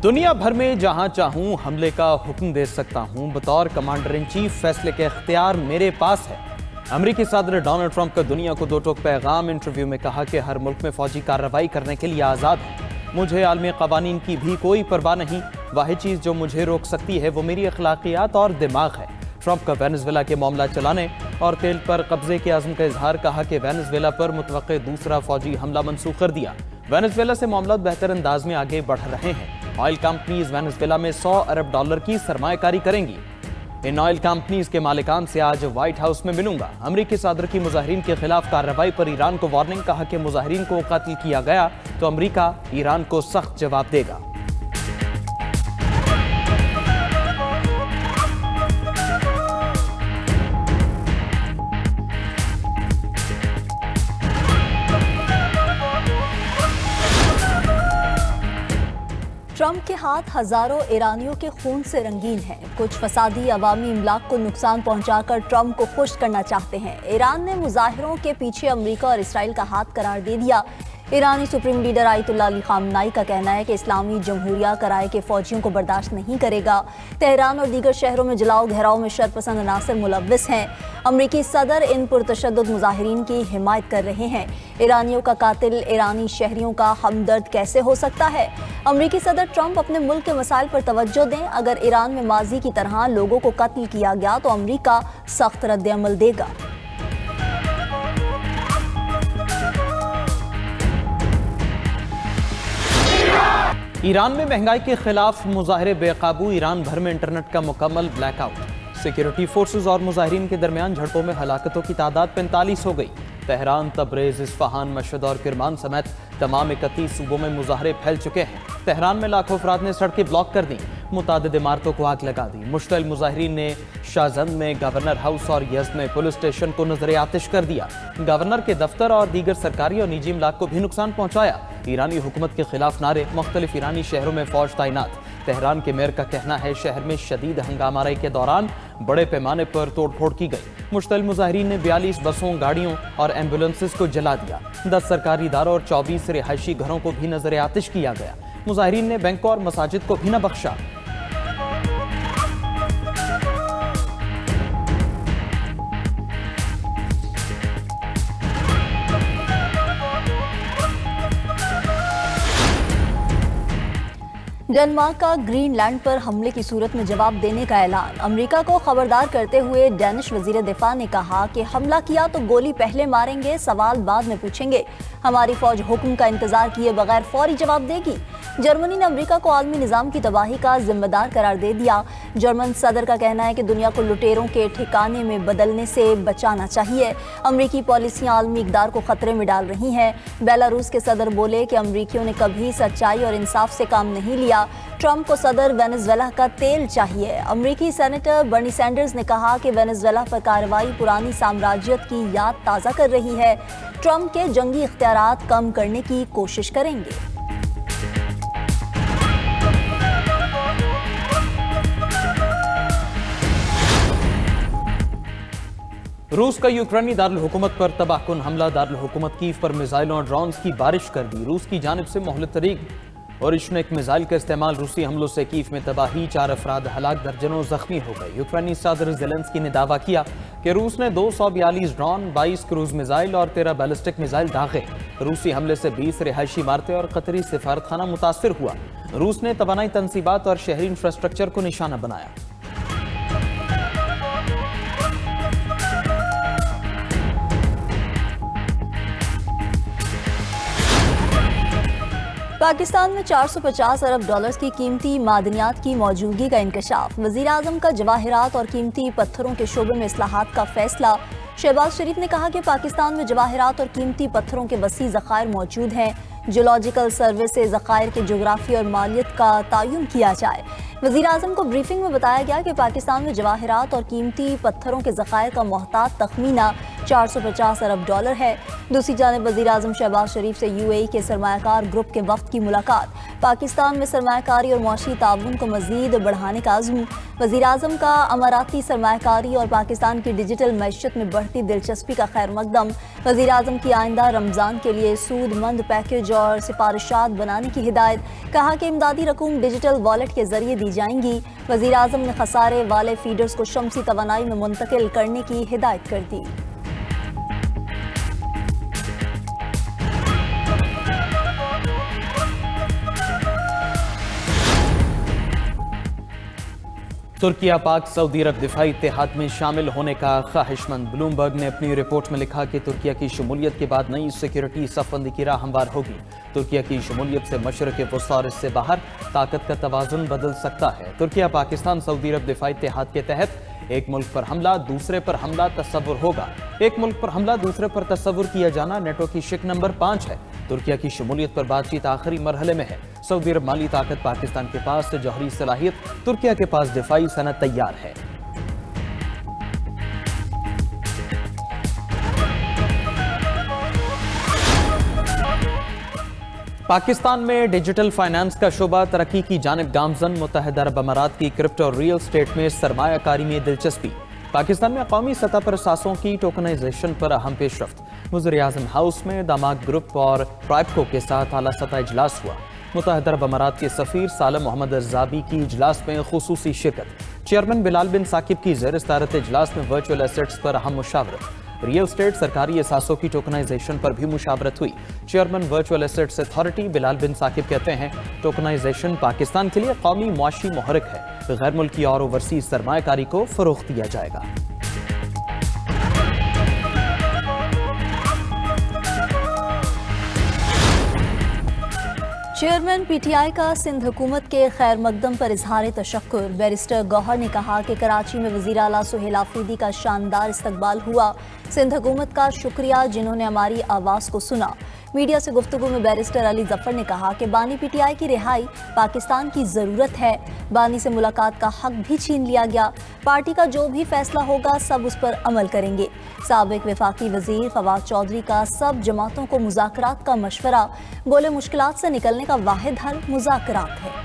दुनिया भर में जहां चाहूं हमले का हुक्म दे सकता हूं। बतौर कमांडर इन चीफ फैसले के इख्तियार मेरे पास है। अमेरिकी सदर डोनाल्ड ट्रंप का दुनिया को दो टोक पैगाम। इंटरव्यू में कहा कि हर मुल्क में फौजी कार्रवाई करने के लिए आज़ाद है। मुझे आलमी कवानीन की भी कोई परवाह नहीं। वाहिद चीज़ जो मुझे रोक सकती है वो मेरी अखलाकियात और दिमाग है। ट्रंप का वेनेजुएला के मामला चलाने और तेल पर कब्जे के आज़म का इजहार। कहा कि वेनेजुएला पर मुतवक्के दूसरा फौजी हमला मंसूख कर दिया। वेनेजुएला से मामला बेहतर अंदाज में आगे बढ़ रहे हैं। ऑयल कंपनीज वेनेजुएला में $100 अरब की सरमायाकारी करेंगी। इन ऑयल कंपनीज के मालिकान से आज व्हाइट हाउस में मिलूंगा। अमेरिकी सदर की मुजाहिरीन के खिलाफ कार्रवाई पर ईरान को वार्निंग। कहा कि मुजाहिरीन को कत्ल किया गया तो अमेरिका ईरान को सख्त जवाब देगा। ट्रंप के हाथ हजारों ईरानियों के खून से रंगीन हैं। कुछ फसादी अवामी इमलाक को नुकसान पहुंचाकर ट्रंप को खुश करना चाहते हैं। ईरान ने मुजाहिरों के पीछे अमेरिका और इसराइल का हाथ करार दे दिया। ईरानी supreme leader Ayatollah Ali Khamenei का कहना है कि इस्लामी जमहूरिया कराए के फौजियों को बर्दाश्त नहीं करेगा। तेहरान और दीगर शहरों में जलाओ घेराव में शरपसंद अनासर मुलव्विस हैं। अमरीकी सदर इन पुरतशद्दुद मुजाहिरीन की हिमायत कर रहे हैं। ईरानियों का कातिल ईरानी शहरियों का हमदर्द कैसे हो सकता है? अमरीकी सदर ट्रंप अपने मुल्क के मसाइल पर तवज्जो दें। अगर ईरान में माजी की तरह लोगों को कत्ल किया गया तो अमरीका सख्त रद्द-ए-अमल देगा। ईरान में महंगाई के खिलाफ मुजाहरे बेकाबू। ईरान भर में इंटरनेट का मुकम्मल ब्लैकआउट। सिक्योरिटी फोर्सेज और मुजाहिरीन के दरमियान झड़पों में हलाकतों की तादाद 45 हो गई। तेहरान, तबरेज, इस्फहान, मशहद और किरमान समेत तमाम 31 सूबों में मुजाहरे फैल चुके हैं। तेहरान में लाखों अफराद ने सड़कें ब्लॉक कर दी। मुतादिद इमारतों को आग लगा दी। मुश्तइल मुजाहिरीन ने शाहजंद में गवर्नर हाउस और यज़्द में पुलिस स्टेशन को नजर आतिश कर दिया। गवर्नर के दफ्तर और दीगर सरकारी और निजी इमलाक को भी नुकसान पहुंचाया। ईरानी हुकूमत के खिलाफ नारे। मुख्तलिफ ईरानी शहरों में फौज तैनात। तेहरान के मेयर का कहना है शहर में शदीद हंगामाराई के दौरान बड़े पैमाने पर तोड़फोड़ की गई। मुश्तइल मुजाहिरीन ने 42 बसों, गाड़ियों और एम्बुलेंसेस को जला दिया। 10 सरकारी इदारों और 24 रिहायशी घरों को भी नजर आतिश किया गया। मुजाहिरीन ने बैंकों और मसाजिद को भी न बख्शा। डेनमार्क का ग्रीनलैंड पर हमले की सूरत में जवाब देने का ऐलान। अमेरिका को खबरदार करते हुए डेनिश वजीर दिफा ने कहा कि हमला किया तो गोली पहले मारेंगे, सवाल बाद में पूछेंगे। हमारी फौज हुक्म का इंतजार किए बगैर फौरी जवाब देगी। जर्मनी ने अमेरिका को आलमी निज़ाम की तबाही का जिम्मेदार करार दे दिया। जर्मन सदर का कहना है कि दुनिया को लुटेरों के ठिकाने में बदलने से बचाना चाहिए। अमेरिकी पॉलिसियां आलमी इक़दार को खतरे में डाल रही हैं। बेलारूस के सदर बोले कि अमेरिकियों ने कभी सच्चाई और इंसाफ से काम नहीं लिया। ट्रंप को सदर वेनेजुएला का तेल चाहिए। अमेरिकी सेनेटर बर्नी सैंडर्स ने कहा कि वेनेजुएला पर कार्रवाई पुरानी साम्राज्यत की याद ताज़ा कर रही है। ट्रंप के जंगी इख्तियारात कम करने की कोशिश करेंगे। रूस का यूक्रेनी दारुल हुकूमत पर तबाहकुन हमला। दारुल हुकूमत कीव पर मिसाइलों और ड्रोन्स की बारिश कर दी। रूस की जानिब से मोहलत तरीक और इश्नेक मिसाइल का इस्तेमाल। रूसी हमलों से कीव में तबाही, 4 अफराद हलाक, दर्जनों जख्मी हो गए। यूक्रेनी सदर ज़ेलेंस्की ने दावा किया कि रूस ने 242 ड्रोन, 22 क्रूज मिसाइल और 13 बैलिस्टिक मिसाइल दागे। रूसी हमले से 20 रिहायशी इमारतें और कतरी सिफारतखाना मुतासिर हुआ। रूस ने तवानाई तनसीबात और शहरी इंफ्रास्ट्रक्चर को निशाना बनाया। पाकिस्तान में $450 अरब की कीमती मादनियात की मौजूदगी का इंकशाफ। वज़ीर आज़म का जवाहिरात और कीमती पत्थरों के शोबे में इस्लाहात का फैसला। शहबाज शरीफ ने कहा कि पाकिस्तान में जवाहिरात और कीमती पत्थरों के वसी ज़खायर मौजूद हैं। जियोलॉजिकल सर्वे से ज़खायर के जोग्राफी और मालियत का तयन किया जाए। وزیر اعظم کو بریفنگ میں بتایا گیا کہ پاکستان میں جواہرات اور قیمتی پتھروں کے ذخائر کا محتاط تخمینہ 450 ارب ڈالر ہے۔ دوسری جانب وزیر اعظم شہباز شریف سے UAE کے سرمایہ کار گروپ کے وفد کی ملاقات، پاکستان میں سرمایہ کاری اور معاشی تعاون کو مزید بڑھانے کا عزم۔ وزیر اعظم کا اماراتی سرمایہ کاری اور پاکستان کی ڈیجیٹل معیشت میں بڑھتی دلچسپی کا خیر مقدم۔ وزیر اعظم کی آئندہ رمضان کے لیے سود مند پیکج اور سفارشات بنانے کی ہدایت، کہا کہ امدادی رقوم ڈیجیٹل والیٹ کے ذریعے دی جائیں گی۔ وزیر اعظم نے خسارے والے فیڈرز کو شمسی توانائی میں منتقل کرنے کی ہدایت کر دی۔ ترکیہ پاک سعودی عرب دفاعی اتحاد میں شامل ہونے کا خواہش مند۔ بلومبرگ نے اپنی رپورٹ میں لکھا کہ ترکیہ کی شمولیت کے بعد نئی سیکیورٹی صف بندی کی راہ ہموار ہوگی۔ ترکیہ کی شمولیت سے مشرق وسطی اور اس سے باہر طاقت کا توازن بدل سکتا ہے۔ ترکیہ پاکستان سعودی عرب دفاعی اتحاد کے تحت ایک ملک پر حملہ دوسرے پر حملہ تصور ہوگا۔ ایک ملک پر حملہ دوسرے پر تصور کیا جانا نیٹو کی شک نمبر 5 ہے۔ ترکیہ کی شمولیت پر بات چیت آخری مرحلے میں ہے۔ سعودی عرب مالی طاقت، پاکستان کے پاس جوہری صلاحیت، ترکیہ کے پاس دفاعی صنعت تیار ہے۔ پاکستان میں ڈیجیٹل فائنانس کا شعبہ ترقی کی جانب گامزن۔ متحدہ عرب امارات کی کرپٹو اور ریل اسٹیٹ میں سرمایہ کاری میں دلچسپی۔ پاکستان میں قومی سطح پر اثاثوں کی ٹوکنائزیشن پر اہم پیش رفت۔ وزیر اعظم ہاؤس میں داماد گروپ اور ٹرائبکو کے ساتھ اعلیٰ سطح اجلاس ہوا۔ متحدہ عرب امارات کے سفیر سالم محمد الزابی کی اجلاس میں خصوصی شرکت۔ چیئرمین بلال بن ثاقب کی زیر صدارت اجلاس میں ورچوئل ایسٹس پر اہم مشاورت۔ ریل اسٹیٹ سرکاری اثاثوں کی ٹوکنائزیشن پر بھی مشاورت ہوئی۔ چیئرمین ورچوئل ایسٹس اتھارٹی بلال بن ثاقب کہتے ہیں ٹوکنائزیشن پاکستان کے لیے قومی معاشی محرک ہے۔ غیر ملکی اور اوورسیز سرمایہ کاری کو فروغ دیا جائے گا۔ چیئرمین پی ٹی آئی کا سندھ حکومت کے خیر مقدم پر اظہار تشکر۔ بیرسٹر گوہر نے کہا کہ کراچی میں وزیر اعلیٰ سہیل آفریدی کا شاندار استقبال ہوا۔ سندھ حکومت کا شکریہ جنہوں نے ہماری آواز کو سنا۔ میڈیا سے گفتگو میں بیرسٹر علی ظفر نے کہا کہ بانی پی ٹی آئی کی رہائی پاکستان کی ضرورت ہے۔ بانی سے ملاقات کا حق بھی چھین لیا گیا۔ پارٹی کا جو بھی فیصلہ ہوگا سب اس پر عمل کریں گے۔ سابق وفاقی وزیر فواد چودھری کا سب جماعتوں کو مذاکرات کا مشورہ، بولے مشکلات سے نکلنے کا واحد حل مذاکرات ہے۔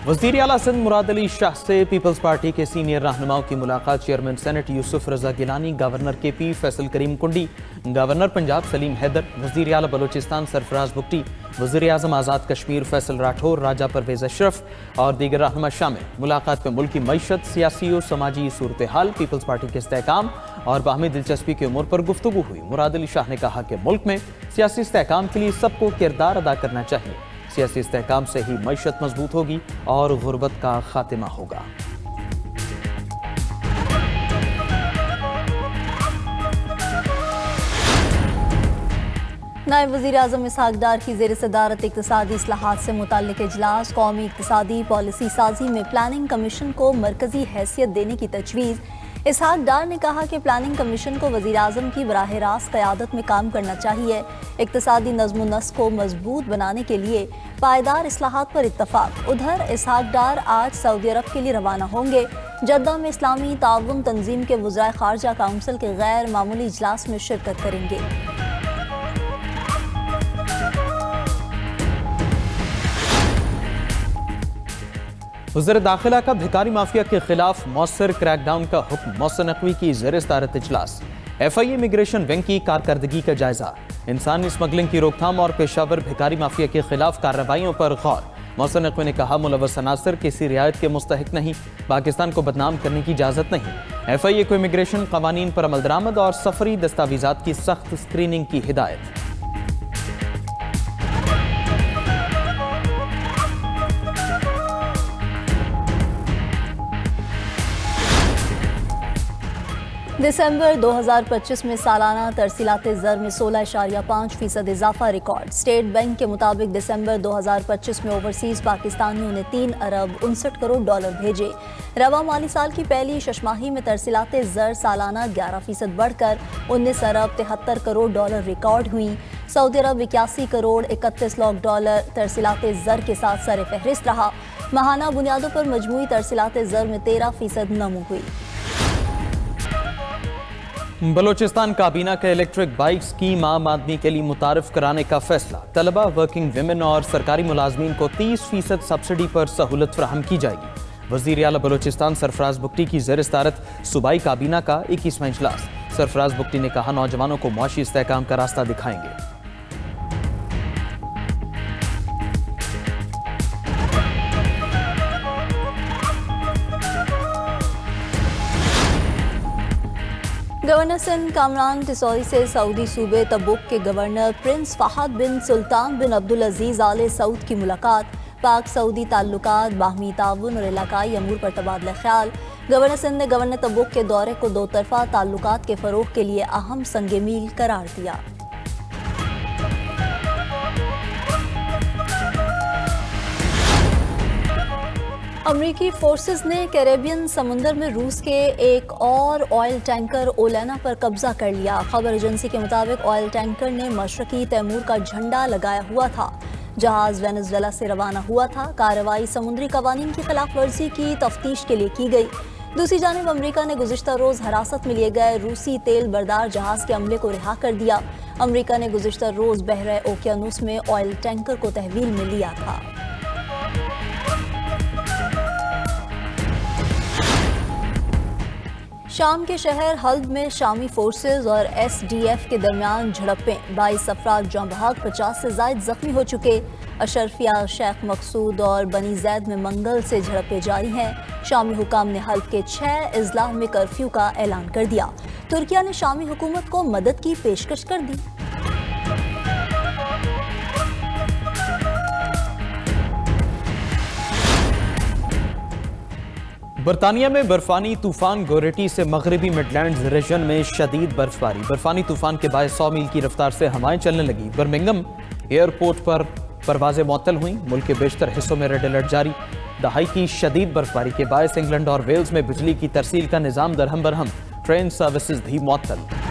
وزیر اعلیٰ سندھ مراد علی شاہ سے پیپلز پارٹی کے سینئر رہنماؤں کی ملاقات۔ چیئرمین سینٹ یوسف رضا گیلانی، گورنر کے پی فیصل کریم کنڈی، گورنر پنجاب سلیم حیدر، وزیر اعلیٰ بلوچستان سرفراز بگٹی، وزیر اعظم آزاد کشمیر فیصل راٹھور، راجہ پرویز اشرف اور دیگر رہنما شامل۔ ملاقات میں ملکی معیشت، سیاسی و سماجی صورتحال، پیپلز پارٹی کے استحکام اور باہمی دلچسپی کے امور پر گفتگو ہوئی۔ مراد علی شاہ نے کہا کہ ملک میں سیاسی استحکام کے لیے سب کو کردار ادا کرنا چاہیے۔ سیاسی استحکام سے ہی معیشت مضبوط ہوگی اور غربت کا خاتمہ ہوگا۔ نائب وزیر اعظم اسحاق ڈار کی زیر صدارت اقتصادی اصلاحات سے متعلق اجلاس۔ قومی اقتصادی پالیسی سازی میں پلاننگ کمیشن کو مرکزی حیثیت دینے کی تجویز۔ اسحاق ڈار نے کہا کہ پلاننگ کمیشن کو وزیر اعظم کی براہ راست قیادت میں کام کرنا چاہیے۔ اقتصادی نظم و نسق کو مضبوط بنانے کے لیے پائیدار اصلاحات پر اتفاق۔ ادھر اسحاق ڈار آج سعودی عرب کے لیے روانہ ہوں گے۔ جدہ میں اسلامی تعاون تنظیم کے وزرائے خارجہ کونسل کے غیر معمولی اجلاس میں شرکت کریں گے۔ وزیر داخلہ کا بھکاری مافیا کے خلاف مؤثر کریک ڈاؤن کا حکم۔ محسن نقوی کی زیر صدارت اجلاس۔ ایف آئی امیگریشن ونگ کی کارکردگی کا جائزہ۔ انسانی اسمگلنگ کی روک تھام اور پیشہ ور بھکاری مافیا کے خلاف کارروائیوں پر غور۔ محسن نقوی نے کہا ملوث عناصر کسی رعایت کے مستحق نہیں، پاکستان کو بدنام کرنے کی اجازت نہیں۔ ایف آئی اے کو امیگریشن قوانین پر عمل درآمد اور سفری دستاویزات کی سخت اسکریننگ کی ہدایت۔ دسمبر 2025 میں سالانہ ترسیلات زر میں 16.5% اضافہ ریکارڈ۔ اسٹیٹ بینک کے مطابق دسمبر 2025 میں اوورسیز پاکستانیوں نے 3 ارب 59 کروڑ ڈالر بھیجے۔ رواں مالی سال کی پہلی ششماہی میں ترسیلات زر سالانہ 11% بڑھ کر 19 ارب 73 کروڑ ڈالر ریکارڈ ہوئیں۔ सऊदी अरब 81 करोड़ 31 लाख डॉलर तरसीलात ज़र के साथ सर फहरिस्त रहा। माहाना बुनियादों पर मजमूई तरसीलात ज़र में 13% नमू हुई। बलोचिस्तान काबीना का इलेक्ट्रिक बाइक स्कीम आम आदमी के लिए मुतारिफ कराने का फैसला। तलबा, वर्किंग विमेन और सरकारी मुलाजमीन को 30% सब्सिडी पर सहूलत फराहम की जाएगी। वज़ीर आला बलोचिस्तान सरफराज बुगटी की ज़ेर सदारत सूबाई काबीना का 21वां इजलास। सरफराज बुगटी ने कहा, नौजवानों को मुआशी इस्तेहकाम का रास्ता दिखाएंगे। गवर्नर सिंध कामरान तिसौरी से सऊदी सूबे तबुक के गवर्नर प्रिंस फहद बिन सुल्तान बिन अब्दुल अजीज आले सऊद की मुलाकात। पाक सऊदी ताल्लुकात, बाहमी ताउन और इलाकाई अमूर पर तबादला ख्याल। गवर्नर सिंध ने गवर्नर तबुक के दौरे को दो तरफा ताल्लुकात के फरोग के लिए अहम संगे मील करार दिया। अमरीकी फोर्सेस ने कैरेबियन समुंदर में रूस के एक और ऑयल टैंकर ओलेना पर कब्जा कर लिया। खबर एजेंसी के मुताबिक ऑयल टैंकर ने मशरकी तैमूर का झंडा लगाया हुआ था। जहाज वेनेजुएला से रवाना हुआ था। कार्रवाई समुद्री कवानीन की खिलाफ वर्जी की तफ्तीश के लिए की गई। दूसरी जानिब अमरीका ने गुज़िश्ता रोज हिरासत में लिए गए रूसी तेल बरदार जहाज के अमले को रिहा कर दिया। अमरीका ने गुज़िश्ता रोज बहरे ओकियानूस में ऑयल टैंकर को तहवील में लिया था। शाम के शहर हल्ब में शामी फोर्सेज और SDF के दरमियान झड़पें। 22 अफराद जाँ बहक, 50 से ज़ायद जख्मी हो चुके। अशरफिया, शेख मकसूद और बनी जैद में मंगल से झड़पें जारी हैं। शामी हुकाम ने हल्ब के 6 अजला में कर्फ्यू का ऐलान कर दिया। तुर्किया ने शामी हुकूमत को मदद की पेशकश कर दी। बरतानिया में बर्फानी तूफान गोरेटी से मगरबी मिडलैंड्स रीजन में शदीद बर्फबारी। बर्फानी तूफान के बायस 100 मील की रफ्तार से हवाएं चलने लगी। बर्मिंघम एयरपोर्ट पर परवाजें मुअत्तल हुई। मुल्क के बेशतर हिस्सों में रेड अलर्ट जारी। दहाई की शदीद बर्फबारी के बायस इंग्लैंड और वेल्स में बिजली की तरसील का निज़ाम दरहम बरहम। ट्रेन सर्विसेज भी मुअत्तल।